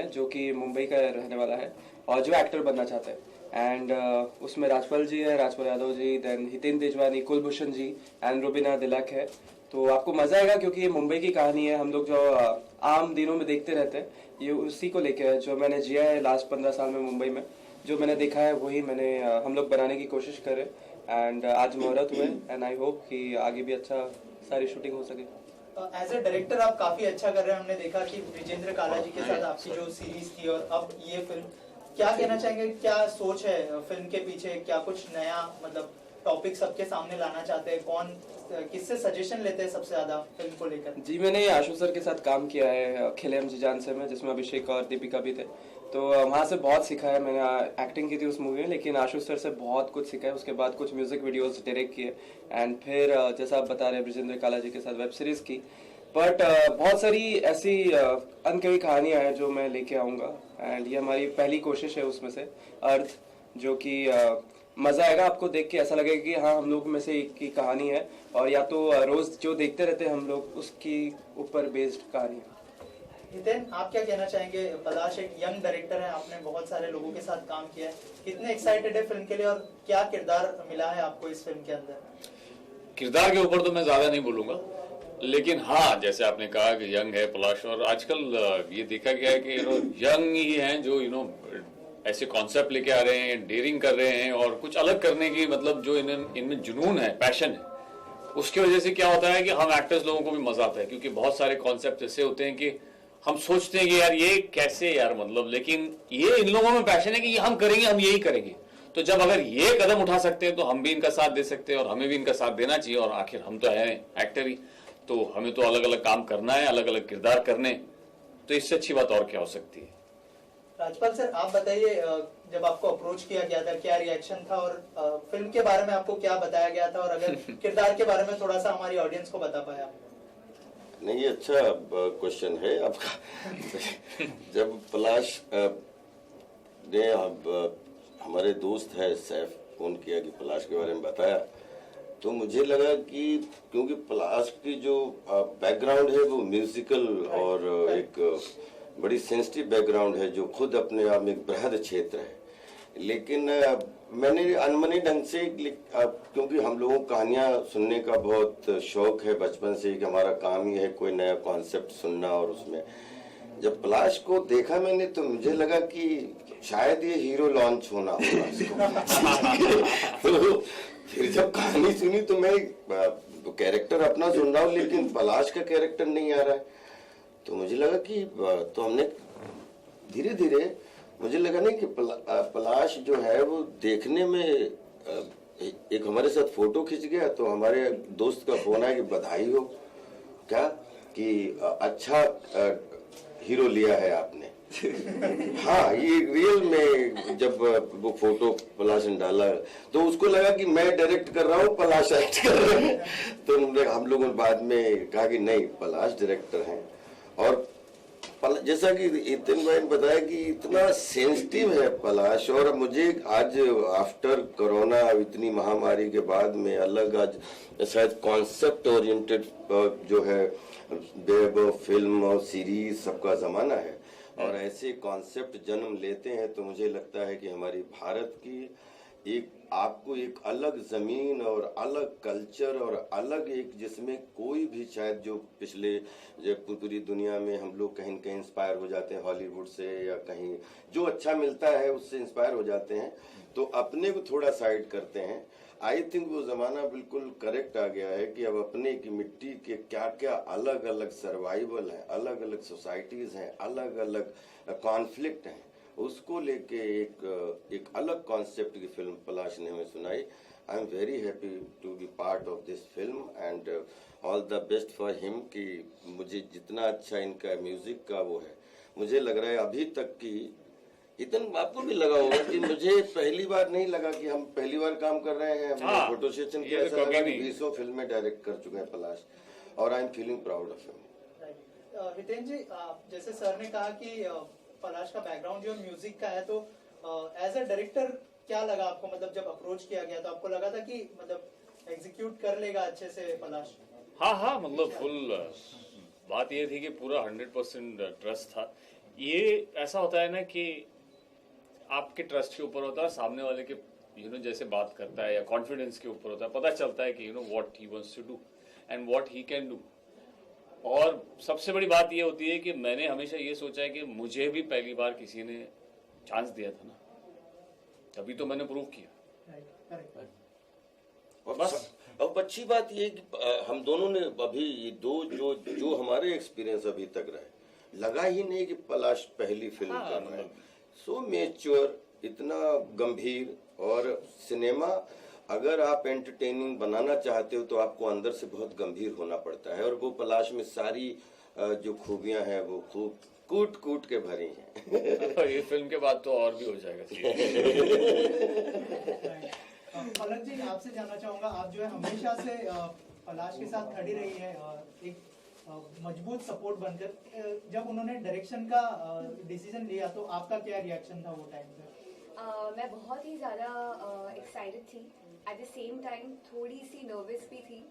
है जो कि मुंबई का रहने वाला है और जो एक्टर बनना चाहता है। एंड उसमें राजपाल जी है, राजपाल यादव जी, देन हितेन तेजवानी, कुलभूषण जी एंड रुबीना दिलक है। तो आपको मजा आएगा क्योंकि ये मुंबई की कहानी है। हम लोग जो आम दिनों में देखते रहते हैं, ये उसी को लेके है जो मैंने जिया है लास्ट 15 साल में मुंबई में। जो मैंने देखा है वही मैंने हम लोग बनाने की कोशिश करें। एंड आज मुहूर्त हुए एंड आई होप कि आगे भी अच्छा सारी शूटिंग हो सके। एज ए डायरेक्टर आप काफी अच्छा कर रहे हैं। हमने देखा कि ब्रिजेंद्र काला जी के साथ आपकी जो सीरीज थी और अब ये फिल्म, क्या कहना चाहेंगे, क्या सोच है फिल्म के पीछे? क्या कुछ नया मतलब टॉपिक सबके सामने लाना चाहते हैं? कौन किससे सजेशन लेते हैं सबसे ज्यादा फिल्म को लेकर? जी मैंने आशु सर के साथ काम किया है खेले हम जी जान से में, जिसमें अभिषेक और दीपिका भी थे। तो वहाँ से बहुत सीखा है। मैंने एक्टिंग की थी उस मूवी में, लेकिन आशु सर से बहुत कुछ सीखा है। उसके बाद कुछ म्यूजिक वीडियोस डायरेक्ट किए एंड फिर जैसा आप बता रहे हैं ब्रिजेंद्र काला जी के साथ वेब सीरीज की। बट बहुत सारी ऐसी अनकही कहानियां हैं जो मैं लेके आऊँगा एंड ये हमारी पहली कोशिश है उसमें से अर्थ, जो कि मज़ा आएगा आपको देख के। ऐसा लगेगा कि हाँ हम लोग में से एक की कहानी है और या तो रोज़ जो देखते रहते हैं हम लोग उसकी ऊपर बेस्ड कहानी है। हितेन, आप क्या कहना चाहेंगे? पलाश एक यंग डायरेक्टर है, आपने बहुत सारे लोगों के साथ काम किया है, कितने एक्साइटेड है फिल्म के लिए और क्या किरदार मिला है आपको इस फिल्म के अंदर? किरदार के ऊपर तो मैं ज्यादा नहीं बोलूंगा, लेकिन हाँ जैसे आपने कहा कि यंग है पलाश, और आजकल ये देखा गया है कि यंग ही हैं जो ऐसे कॉन्सेप्ट लेके आ रहे हैं, डेयरिंग कर रहे हैं और कुछ अलग करने की मतलब जो इनमें जुनून है, पैशन है, उसकी वजह से क्या होता है कि हम एक्टर्स लोगों को भी मजा आता है। क्योंकि बहुत सारे कॉन्सेप्ट ऐसे होते हैं कि हम सोचते हैं कि यार ये कैसे यार मतलब, लेकिन ये इन लोगों में पैशन है कि ये हम करेंगे, हम यही करेंगे। तो जब अगर ये कदम उठा सकते हैं तो हम भी इनका साथ दे सकते हैं और हमें भी इनका साथ देना चाहिए। और आखिर हम तो हैं एक्टर ही, तो हमें तो अलग अलग काम करना है, अलग अलग किरदार करने, तो इससे अच्छी बात और क्या हो सकती है। राजपाल सर, आप बताइए, जब आपको अप्रोच किया गया था क्या रिएक्शन था और फिल्म के बारे में आपको क्या बताया गया था, और अगर किरदार के बारे में थोड़ा सा हमारी ऑडियंस को बता पाया? नहीं, ये अच्छा क्वेश्चन है आपका। जब पलाश ने हमारे दोस्त है सैफ फोन किया कि पलाश के बारे में बताया, तो मुझे लगा कि क्योंकि पलाश की जो बैकग्राउंड है वो म्यूजिकल और एक बड़ी सेंसिटिव बैकग्राउंड है जो खुद अपने आप में एक बृहद क्षेत्र है। लेकिन मैंने अनमने ढंग से, क्योंकि हम लोगों को कहानियां सुनने का बहुत शौक है बचपन से, कि हमारा काम ही है कोई नया कॉन्सेप्ट सुनना, और उसमें जब पलाश को देखा मैंने तो मुझे लगा कि शायद ये हीरो लॉन्च होना होगा इसको। तो फिर जब कहानी सुनी तो मैं कैरेक्टर अपना सुन रहा हूँ लेकिन पलाश का कैरेक्टर नहीं आ रहा है, तो मुझे लगा कि तो हमने धीरे धीरे मुझे लगा नहीं कि पलाश जो है वो देखने में एक हमारे साथ फोटो खिंच गया, तो हमारे दोस्त का फोन आया कि बधाई हो क्या कि अच्छा हीरो लिया है आपने। हाँ, ये रियल में जब वो फोटो पलाश ने डाला तो उसको लगा कि मैं डायरेक्ट कर रहा हूँ, पलाश एक्ट कर रहे हैं। तो हम लोगों ने बाद में कहा कि नहीं, पलाश डायरेक्टर हैं। और जैसा कि हितेन भाई ने बताया कि इतना सेंसिटिव है पलाश, और मुझे आज आफ्टर कोरोना इतनी महामारी के बाद में अलग आज शायद कॉन्सेप्ट ओरिएंटेड जो है वेब फिल्म और सीरीज सबका जमाना है, और ऐसे कॉन्सेप्ट जन्म लेते हैं तो मुझे लगता है कि हमारी भारत की आपको एक अलग जमीन और अलग कल्चर और अलग एक, जिसमें कोई भी शायद जो पिछले पूरी दुनिया में हम लोग कहीं कहीं इंस्पायर हो जाते हैं हॉलीवुड से, या कहीं जो अच्छा मिलता है उससे इंस्पायर हो जाते हैं, तो अपने को थोड़ा साइड करते हैं। आई थिंक वो जमाना बिल्कुल करेक्ट आ गया है कि अब अपने की मिट्टी के क्या क्या अलग अलग सर्वाइवल है, अलग अलग सोसाइटीज हैं, अलग अलग कॉन्फ्लिक्ट हैं, उसको लेके एक अलग कॉन्सेप्ट की फिल्म पलाश ने हमें सुनाई। I am very happy to be part of this film and all the best for him. कि मुझे जितना अच्छा इनका म्यूजिक का वो है, मुझे लग रहा है अभी तक की, इतना आपको भी लगा होगा कि मुझे पहली बार नहीं लगा कि हम पहली बार काम कर रहे हैं। फोटो सेशन के ऐसा लगा कि 20 फिल्में डायरेक्ट कर चुके हैं पलाश, और I am feeling proud of him. Hiten ji, जैसे सर ने कहा कि पलाश का बैकग्राउंड जो म्यूजिक का है, तो एज अ डायरेक्टर क्या लगा आपको? मतलब जब अप्रोच किया गया तो आपको लगा था कि मतलब एग्जीक्यूट कर लेगा अच्छे से पलाश? हाँ, मतलब फुल बात ये थी कि पूरा 100% ट्रस्ट था। ये ऐसा होता है ना कि आपके ट्रस्ट के ऊपर होता है, सामने वाले के जैसे बात करता है या कॉन्फिडेंस के ऊपर होता है, पता चलता है कि what he wants to do and what he can do. और सबसे बड़ी बात ये होती है कि मैंने हमेशा ये सोचा है कि मुझे भी पहली बार किसी ने चांस दिया था ना, तभी तो मैंने प्रूव किया। और बस। अब अच्छी बात ये कि हम दोनों ने अभी ये दो जो हमारे एक्सपीरियंस अभी तक रहे, लगा ही नहीं कि पलाश पहली फिल्म हाँ, कर रहा है। सो मैच्योर, इतना गंभीर। और सिनेमा अगर आप एंटरटेनिंग बनाना चाहते हो तो आपको अंदर से बहुत गंभीर होना पड़ता है, और वो पलाश में सारी जो खूबियां हैं वो खूब कूट कूट के भरी हैं। ये फिल्म के बाद तो और भी हो जाएगा। पलक जी, आपसे जानना चाहूंगा, आप जो है हमेशा से पलाश के साथ खड़ी रही है एक मजबूत सपोर्ट बनकर। जब उन्होंने डायरेक्शन का डिसीजन लिया तो आपका क्या रिएक्शन था वो टाइम पे? मैं बहुत ही ज़्यादा एक्साइटेड थी, एट द सेम टाइम थोड़ी सी नर्वस भी थी,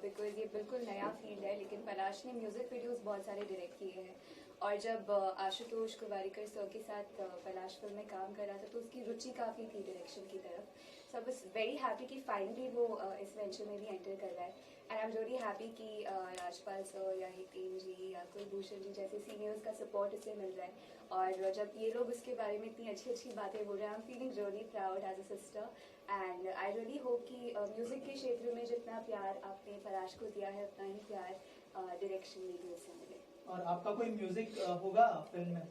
बिकॉज ये बिल्कुल नया फील्ड है। लेकिन पलाश ने म्यूज़िक वीडियोस बहुत सारे डायरेक्ट किए हैं, और जब आशुतोष गोवारिकर सर के साथ पलाश फिल्म में काम कर रहा था तो उसकी रुचि काफ़ी थी डायरेक्शन की तरफ। सो आई वाज वेरी हैप्पी कि फाइनली वो इस वेंचर में भी एंटर कर रहा है। And I am really happy कि राजपाल सर या हितेन जी या कुलभूषण जी जैसे सीनियर्स का सपोर्ट इसे मिल रहा है। और जब ये लोग उसके बारे में इतनी अच्छी अच्छी बातें बोल रहे हैं, I am feeling really proud as a sister. And I really hope कि म्यूज़िक के क्षेत्र में जितना प्यार आपने पलाश को दिया है उतना ही प्यार डायरेक्शन में भी उससे मिले। और आपका कोई म्यूजिक होगा फिल्म में?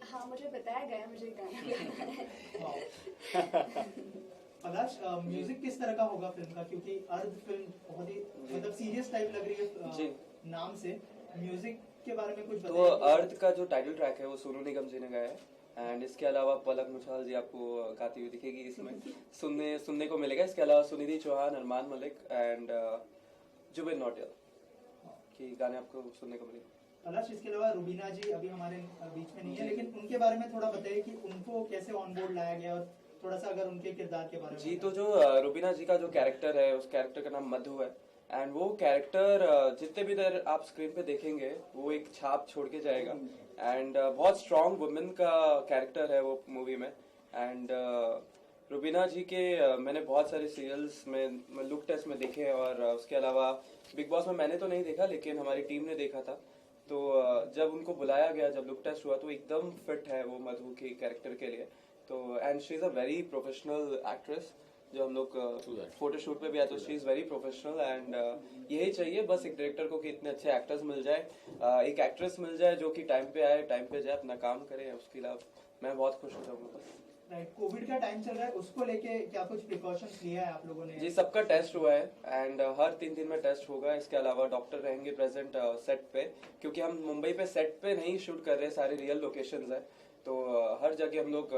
हाँ, मुझे बताया गया मुझे गाना गाना है। पलाश, म्यूजिक किस तरह का होगा फिल्म का? क्योंकि अर्ध फिल्म बहुत ही मतलब सीरियस टाइप लग रही है नाम से। म्यूजिक के बारे में कुछ तो बताइए। अर्थ का जो टाइटल ट्रैक है वो सोनू निगम जी ने गाया है, एंड इसके अलावा पलक मुछाल जी आपको गाती हुई दिखेगी इसमें, सुनने को मिलेगा। इसके अलावा सुनिधि चौहान, अरमान मलिक एंड जुबिन नौटियाल की गाने आपको सुनने को मिलेंगे। पलाश, इसके अलावा रुबीना जी अभी हमारे बीच में नहीं है, लेकिन उनके बारे में थोड़ा बताइए कि उनको कैसे ऑन बोर्ड लाया गया, और थोड़ा सा अगर उनके किरदार के बारे में। जी, तो जो रुबीना जी का जो कैरेक्टर है उस कैरेक्टर का नाम मधु है, एंड वो कैरेक्टर जितने भी देर आप स्क्रीन पे देखेंगे वो एक छाप छोड़ के जाएगा। एंड बहुत स्ट्रॉन्ग वुमेन का कैरेक्टर है वो मूवी में। एंड रुबीना जी के मैंने बहुत सारे सीरियल्स में लुक टेस्ट में देखे, और उसके अलावा बिग बॉस में मैंने तो नहीं देखा लेकिन हमारी टीम ने देखा था। तो जब उनको बुलाया गया, जब लुक टेस्ट हुआ तो एकदम फिट है वो मधु के कैरेक्टर के लिए। तो and she is a very professional actress. जो हम लोग फोटोशूट पे भी आए तो she is very professional, and यही चाहिए बस एक डायरेक्टर को कि इतने अच्छे एक्टर्स मिल जाए, एक एक्ट्रेस मिल जाए जो कि टाइम पे आए, टाइम पे जाए, अपना काम करे। उसके अलावा मैं बहुत खुश हो जाऊंगा बस। राइट, कोविड का टाइम चल रहा है, उसको लेके क्या कुछ प्रिकॉशंस लिया है आप लोगों ने? जी, सबका टेस्ट हुआ है, एंड हर 3 दिन में टेस्ट होगा। इसके अलावा डॉक्टर रहेंगे प्रेजेंट सेट पे, क्योंकि हम मुंबई पे सेट पे नहीं शूट कर रहे, सारे रियल लोकेशंस है। तो हर जगह हम लोग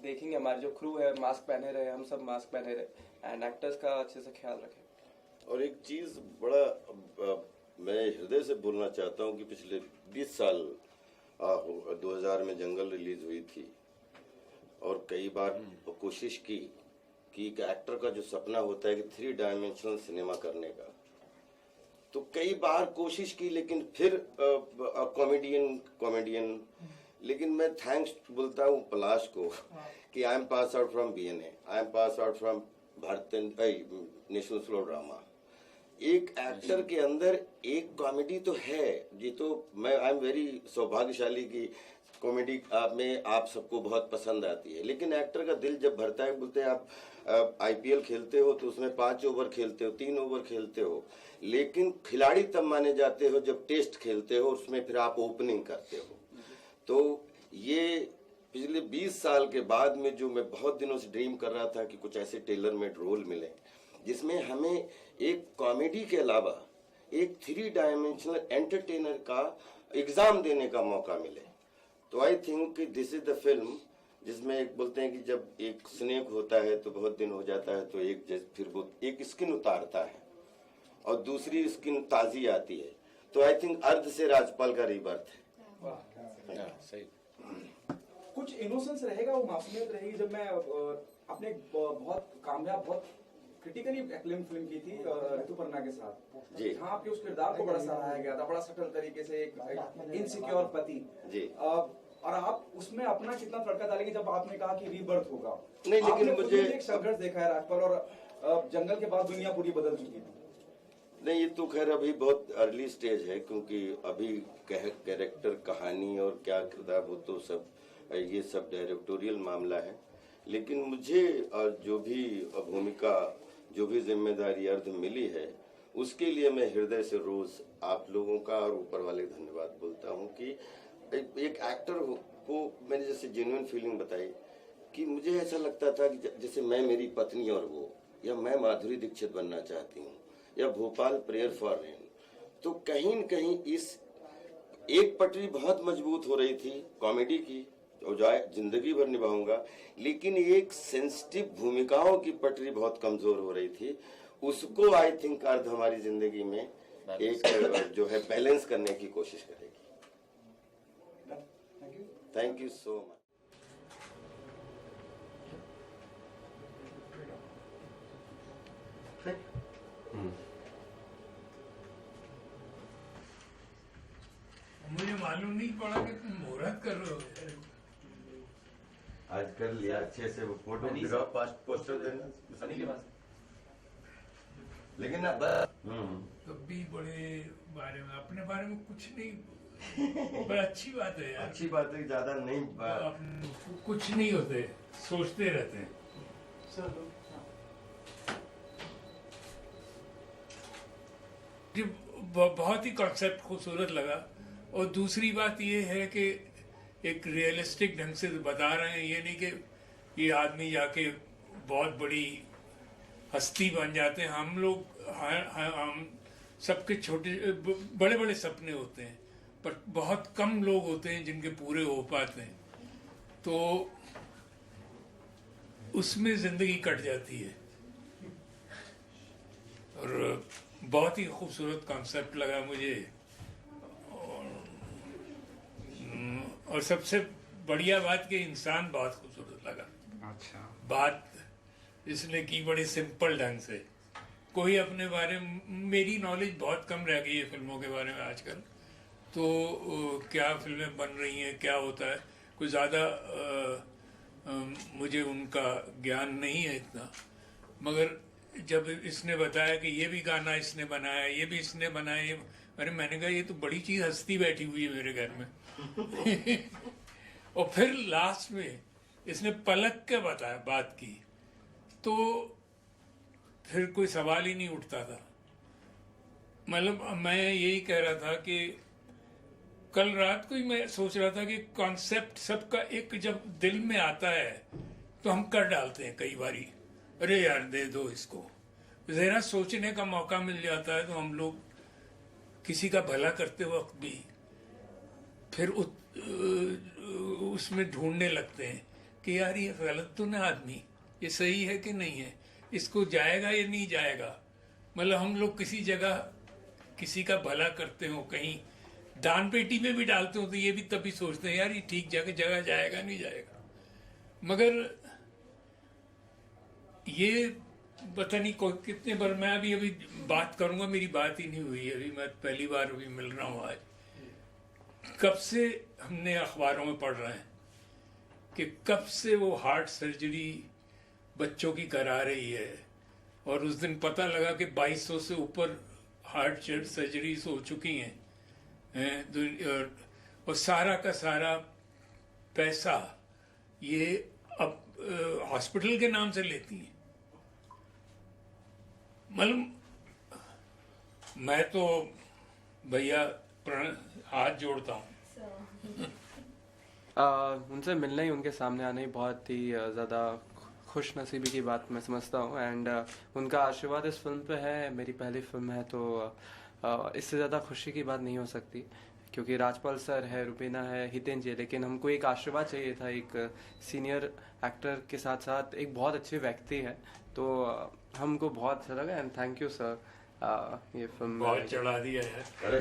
देखेंगे, हमारे जो क्रू है मास्क पहने रहे, हम सब मास्क पहने रहे, एंड एक्टर्स का अच्छे से ख्याल रखें। और एक चीज बड़ा मैं हृदय से बोलना चाहता हूँ कि पिछले 20 साल 2000 में जंगल रिलीज हुई थी, और कई बार कोशिश की कि एक एक्टर का जो सपना होता है कि 3 डायमेंशनल सिनेमा करने का, तो कई बार कोशिश की, लेकिन फिर कॉमेडियन। लेकिन मैं थैंक्स बोलता हूँ पलाश को कि I am pass out from BNA, I am pass out from भारतीय नेशनल स्कूल ऑफ ड्रामा। एक एक्टर के अंदर एक कॉमेडी तो है, ये तो मैं आई एम वेरी सौभाग्यशाली कि कॉमेडी में आप सबको बहुत पसंद आती है। लेकिन एक्टर का दिल जब भरता है, बोलते हैं आप IPL खेलते हो तो उसमें 5 ओवर खेलते हो, 3 ओवर खेलते हो, लेकिन खिलाड़ी तब माने जाते हो जब टेस्ट खेलते हो, उसमें फिर आप ओपनिंग करते हो। तो ये पिछले 20 साल के बाद में जो मैं बहुत दिनों से ड्रीम कर रहा था कि कुछ ऐसे टेलर मेड रोल मिले जिसमें हमें एक कॉमेडी के अलावा एक 3 डायमेंशनल एंटरटेनर का एग्जाम देने का मौका मिले। तो आई थिंक कि दिस इज द फिल्म जिसमें एक बोलते हैं कि जब एक स्नेक होता है तो बहुत दिन हो जाता है, तो फिर वो एक स्किन उतारता है और दूसरी स्किन ताजी आती है। तो आई थिंक अर्ध से राजपाल का रीबर्थ है। सही। कुछ इनोसेंस रहेगा, वो मासूमियत रहेगी। जब मैं अपने बहुत कामयाब, बहुत क्रिटिकली एक्लेम फिल्म की थी ऋतुपर्णा के साथ जी, हाँ, आपके उस किरदार को बड़ा सराहाया गया था, बड़ा सटल तरीके से एक इनसिक्योर पति जी। और आप उसमें अपना कितना तड़का डालेंगे जब आपने कहा कि रीबर्थ होगा? नहीं, लेकिन आपने खुद मुझे भी एक संघर्ष देखा है राजपाल, और जंगल के बाद दुनिया पूरी बदल चुकी थी। नहीं, ये तो खैर अभी बहुत अर्ली स्टेज है, क्योंकि अभी कैरेक्टर, कहानी और क्या किरदार, वो तो सब ये सब डायरेक्टोरियल मामला है। लेकिन मुझे जो भी भूमिका, जो भी जिम्मेदारी अर्थ मिली है, उसके लिए मैं हृदय से रोज आप लोगों का और ऊपर वाले धन्यवाद बोलता हूँ कि एक एक्टर को मैंने जैसे जेन्युइन फीलिंग बताई कि मुझे ऐसा लगता था कि जैसे मैं, मेरी पत्नी और वो, या मैं माधुरी दीक्षित बनना चाहती हूँ, या भोपाल प्रेयर फॉर रेन, तो कहीं न कहीं इस एक पटरी बहुत मजबूत हो रही थी कॉमेडी की, और जो जिंदगी भर निभाऊंगा, लेकिन एक सेंसिटिव भूमिकाओं की पटरी बहुत कमजोर हो रही थी। उसको आई थिंक अर्थ हमारी जिंदगी में एक जो है बैलेंस करने की कोशिश करेगी। Thank you so much. मुझे मालूम नहीं पड़ा कि तुम मुहूर्त कर रहे हो। आज कर लिया अच्छे से, वो फोटो पोस्टर देना, लेकिन ना कभी बड़े बारे में, अपने बारे में कुछ नहीं, बड़ा अच्छी बात है यार। अच्छी बात है, ज्यादा नहीं कुछ नहीं होते, सोचते रहते हैं। बहुत ही कॉन्सेप्ट खूबसूरत लगा, और दूसरी बात ये है कि एक रियलिस्टिक ढंग से बता रहे हैं। ये नहीं कि ये आदमी जाके बहुत बड़ी हस्ती बन जाते हैं। हम लोग हम सबके छोटे बड़े बड़े सपने होते हैं, पर बहुत कम लोग होते हैं जिनके पूरे हो पाते हैं, तो उसमें जिंदगी कट जाती है। और बहुत ही खूबसूरत कॉन्सेप्ट लगा मुझे, और सबसे बढ़िया बात कि इंसान बहुत खूबसूरत लगा। अच्छा, बात इसने की बड़ी सिंपल ढंग से। कोई अपने बारे में, मेरी नॉलेज बहुत कम रह गई है फिल्मों के बारे में आजकल, तो क्या फिल्में बन रही हैं, क्या होता है, कोई ज़्यादा मुझे उनका ज्ञान नहीं है इतना। मगर जब इसने बताया कि ये भी गाना इसने बनाया, ये भी इसने बनाया, अरे मैंने कहा ये तो बड़ी चीज़, हस्ती बैठी हुई है मेरे घर में। और फिर लास्ट में इसने पलक के बताया बात की, तो फिर कोई सवाल ही नहीं उठता था। मतलब मैं यही कह रहा था कि कल रात को ही मैं सोच रहा था कि कॉन्सेप्ट सबका एक जब दिल में आता है तो हम कर डालते हैं कई बारी, अरे यार दे दो इसको, जरा सोचने का मौका मिल जाता है तो हम लोग किसी का भला करते वक्त भी फिर उसमें ढूंढने लगते हैं कि यार ये गलत तो ना आदमी, ये सही है कि नहीं है, इसको जाएगा या नहीं जाएगा। मतलब हम लोग किसी जगह किसी का भला करते हो, कहीं दान पेटी में भी डालते हो, तो ये भी तभी सोचते हैं यार ये ठीक जगह जाएगा नहीं जाएगा। मगर ये पता नहीं कितने बार मैं अभी बात करूंगा, मेरी बात ही नहीं हुई, अभी मैं पहली बार अभी मिल रहा हूँ आज। कब से हमने अखबारों में पढ़ रहे हैं कि कब से वो हार्ट सर्जरी बच्चों की करा रही है, और उस दिन पता लगा कि 2200 से ऊपर हार्ट सर्जरीज हो चुकी हैं, और सारा का सारा पैसा ये अब हॉस्पिटल के नाम से लेती हैं। मतलब मैं तो भैया हाथ जोड़ता हूँ। उनसे मिलना ही, उनके सामने आना ही बहुत ही ज़्यादा खुश नसीबी की बात मैं समझता हूँ। एंड उनका आशीर्वाद इस फिल्म पे है, मेरी पहली फिल्म है, तो इससे ज़्यादा खुशी की बात नहीं हो सकती, क्योंकि राजपाल सर है, रुबीना है, हितेन जी, लेकिन हमको एक आशीर्वाद चाहिए था, एक सीनियर एक्टर के साथ साथ एक बहुत अच्छे व्यक्ति है, तो हमको बहुत अच्छा लगा। एंड थैंक यू सर, ये फिल्म बहुत चढ़ा दिया है। अरे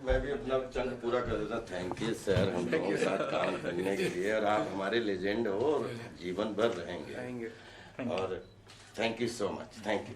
मैं भी अपना चंक पूरा कर देता। थैंक यू सर, हम लोगों के साथ काम करने के लिए, और आप हमारे लेजेंड हो, जीवन भर रहेंगे। और thank you so much, thank you.